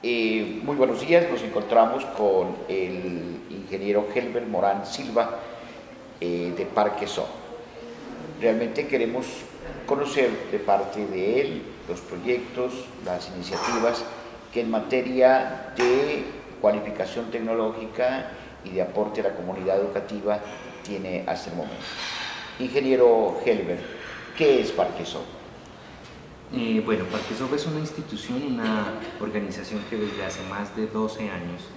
Muy buenos días, nos encontramos con el ingeniero Helber Morán Silva de Parquesol. Realmente queremos conocer de parte de él los proyectos, las iniciativas que en materia de cualificación tecnológica y de aporte a la comunidad educativa tiene hasta el momento. Ingeniero Helber, ¿qué es Parquesol? Bueno, Parquesol es una institución, una organización que desde hace más de 12 años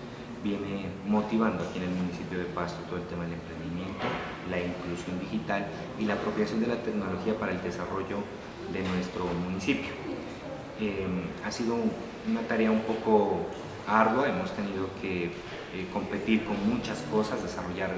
viene motivando aquí en el municipio de Pasto todo el tema del emprendimiento, la inclusión digital y la apropiación de la tecnología para el desarrollo de nuestro municipio. Ha sido una tarea un poco ardua, hemos tenido que competir con muchas cosas, desarrollar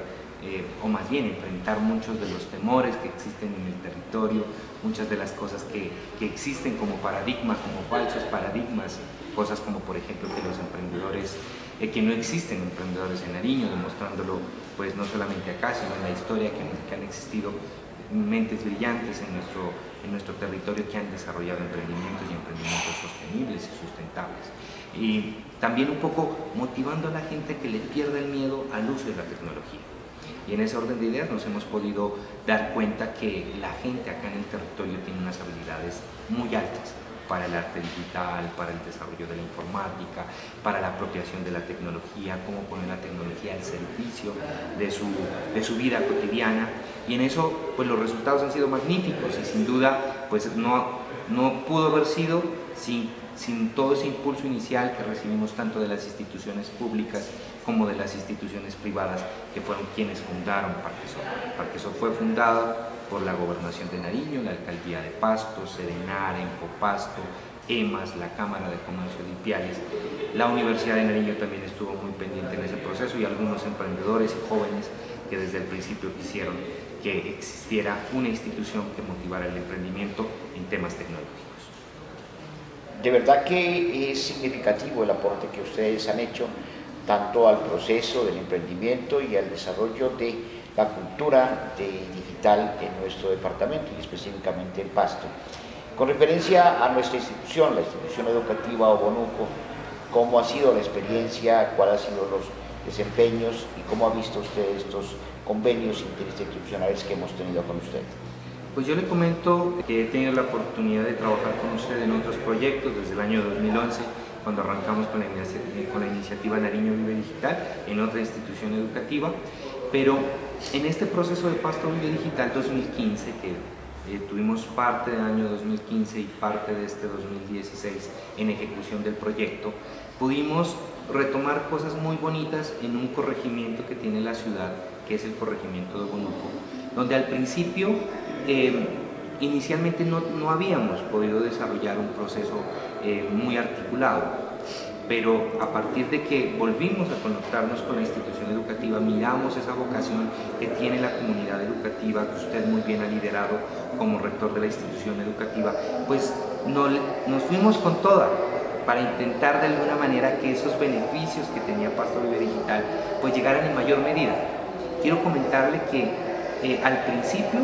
o más bien enfrentar muchos de los temores que existen en el territorio, muchas de las cosas que existen como paradigmas, como falsos paradigmas, cosas como por ejemplo que los emprendedores, que no existen emprendedores en Nariño, demostrándolo pues no solamente acá, sino en la historia que han existido mentes brillantes en nuestro territorio que han desarrollado emprendimientos y emprendimientos sostenibles y sustentables. Y también un poco motivando a la gente que le pierda el miedo al uso de la tecnología. Y en ese orden de ideas nos hemos podido dar cuenta que la gente acá en el territorio tiene unas habilidades muy altas para el arte digital, para el desarrollo de la informática, para la apropiación de la tecnología, cómo poner la tecnología al servicio de su vida cotidiana. Y en eso pues los resultados han sido magníficos y sin duda pues no pudo haber sido sin todo ese impulso inicial que recibimos tanto de las instituciones públicas como de las instituciones privadas que fueron quienes fundaron Parquesol. Parquesol fue fundada por la Gobernación de Nariño, la Alcaldía de Pasto, Sedenar, Empopasto, EMAS, la Cámara de Comercio de Ipiales. La Universidad de Nariño también estuvo muy pendiente en ese proceso y algunos emprendedores y jóvenes que desde el principio quisieron que existiera una institución que motivara el emprendimiento en temas tecnológicos. De verdad que es significativo el aporte que ustedes han hecho tanto al proceso del emprendimiento y al desarrollo de la cultura digital en nuestro departamento y específicamente en Pasto. Con referencia a nuestra institución, la institución educativa Obonuco, ¿cómo ha sido la experiencia? ¿Cuáles han sido los desempeños? ¿Y cómo ha visto usted estos convenios interinstitucionales que hemos tenido con usted? Pues yo le comento que he tenido la oportunidad de trabajar con usted en otros proyectos desde el año 2011, cuando arrancamos con la iniciativa Nariño Vive Digital en otra institución educativa, pero en este proceso de Pasto Vive Digital 2015, que tuvimos parte del año 2015 y parte de este 2016 en ejecución del proyecto, pudimos retomar cosas muy bonitas en un corregimiento que tiene la ciudad, que es el corregimiento de Obonuco, donde al principio inicialmente no habíamos podido desarrollar un proceso muy articulado, pero a partir de que volvimos a conectarnos con la institución educativa, miramos esa vocación que tiene la comunidad educativa, que usted muy bien ha liderado como rector de la institución educativa, pues nos fuimos con toda para intentar de alguna manera que esos beneficios que tenía Pasto Vive Digital pues llegaran en mayor medida. Quiero comentarle que al principio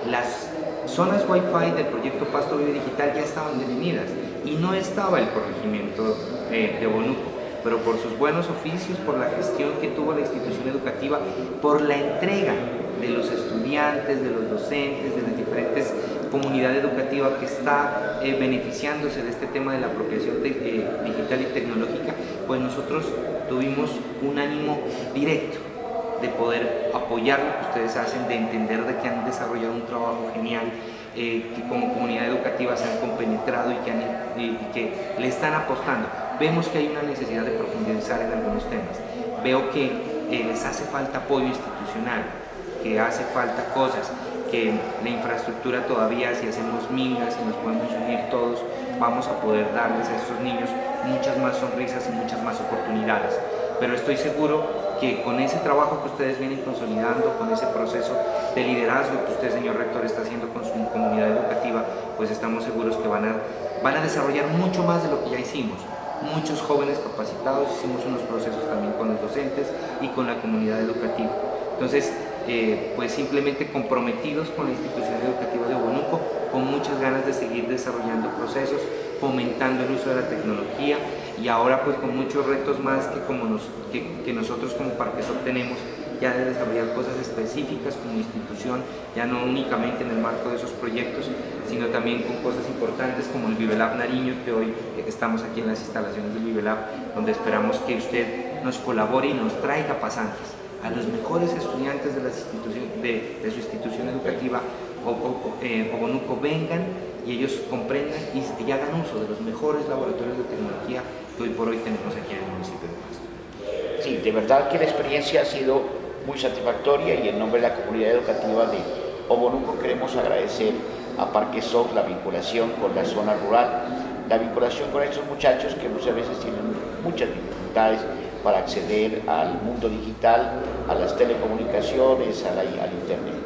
las zonas Wi-Fi del proyecto Pasto Vive Digital ya estaban definidas y no estaba el corregimiento de Obonuco, pero por sus buenos oficios, por la gestión que tuvo la institución educativa, por la entrega de los estudiantes, de los docentes, de las diferentes comunidades educativas que está beneficiándose de este tema de la apropiación digital y tecnológica, pues nosotros tuvimos un ánimo directo de poder apoyar lo que ustedes hacen, de entender de que han desarrollado un trabajo genial, que como comunidad educativa se han compenetrado y que le están apostando. Vemos que hay una necesidad de profundizar en algunos temas. Veo que les hace falta apoyo institucional, que hace falta cosas, que la infraestructura todavía, si hacemos migas y nos podemos unir todos, vamos a poder darles a estos niños muchas más sonrisas y muchas más oportunidades. Pero estoy seguro que con ese trabajo que ustedes vienen consolidando, con ese proceso de liderazgo que usted, señor rector, está haciendo con su comunidad educativa, pues estamos seguros que van a desarrollar mucho más de lo que ya hicimos. Muchos jóvenes capacitados, hicimos unos procesos también con los docentes y con la comunidad educativa. Entonces, pues simplemente comprometidos con la institución educativa de Obonuco, con con muchas ganas de seguir desarrollando procesos, fomentando el uso de la tecnología y ahora pues con muchos retos más que nosotros como Parquesoc tenemos ya de desarrollar cosas específicas como institución, ya no únicamente en el marco de esos proyectos, sino también con cosas importantes como el Vivelab Nariño, que hoy estamos aquí en las instalaciones del Vivelab, donde esperamos que usted nos colabore y nos traiga pasantes a los mejores estudiantes de, de su institución educativa Obonuco vengan y ellos comprendan y hagan uso de los mejores laboratorios de tecnología que hoy por hoy tenemos aquí en el municipio de Pasto. Sí, de verdad que la experiencia ha sido muy satisfactoria y en nombre de la comunidad educativa de Obonuco queremos agradecer a Parquesoc la vinculación con la zona rural, la vinculación con estos muchachos que muchas veces tienen muchas dificultades para acceder al mundo digital, a las telecomunicaciones, al internet.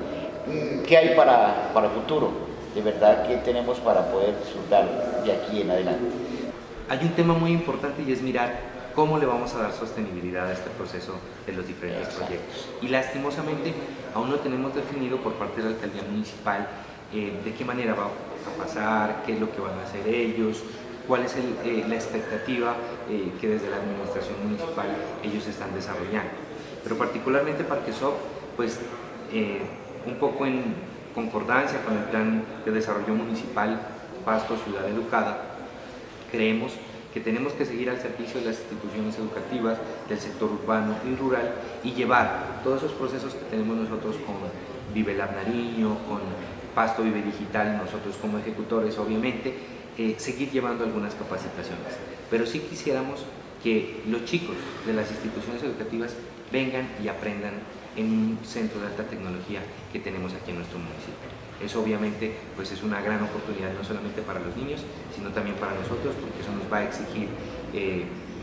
¿Qué hay para el futuro? De verdad, ¿qué tenemos para poder disfrutar de aquí en adelante? Hay un tema muy importante y es mirar cómo le vamos a dar sostenibilidad a este proceso de los diferentes proyectos. Y lastimosamente aún no tenemos definido por parte de la alcaldía municipal de qué manera va a pasar, qué es lo que van a hacer ellos, cuál es la expectativa que desde la administración municipal ellos están desarrollando. Pero particularmente Parquesoc, pues un poco en concordancia con el plan de desarrollo municipal Pasto Ciudad Educada, creemos que tenemos que seguir al servicio de las instituciones educativas, del sector urbano y rural y llevar todos esos procesos que tenemos nosotros con Vivelab Nariño, con Pasto Vive Digital, nosotros como ejecutores obviamente, seguir llevando algunas capacitaciones. Pero sí quisiéramos que los chicos de las instituciones educativas vengan y aprendan en un centro de alta tecnología que tenemos aquí en nuestro municipio. Eso obviamente pues es una gran oportunidad no solamente para los niños, sino también para nosotros, porque eso nos va a exigir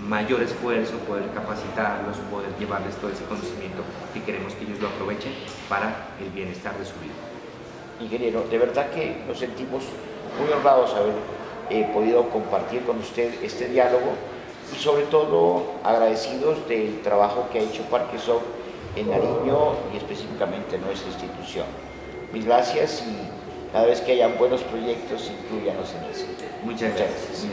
mayor esfuerzo, poder capacitarlos, poder llevarles todo ese conocimiento que queremos que ellos lo aprovechen para el bienestar de su vida. Ingeniero, de verdad que nos sentimos muy honrados haber podido compartir con usted este diálogo y sobre todo agradecidos del trabajo que ha hecho Parquesoc en Nariño y específicamente en nuestra institución. Mil gracias y cada vez que hayan buenos proyectos, inclúyanos en eso. Muchas gracias.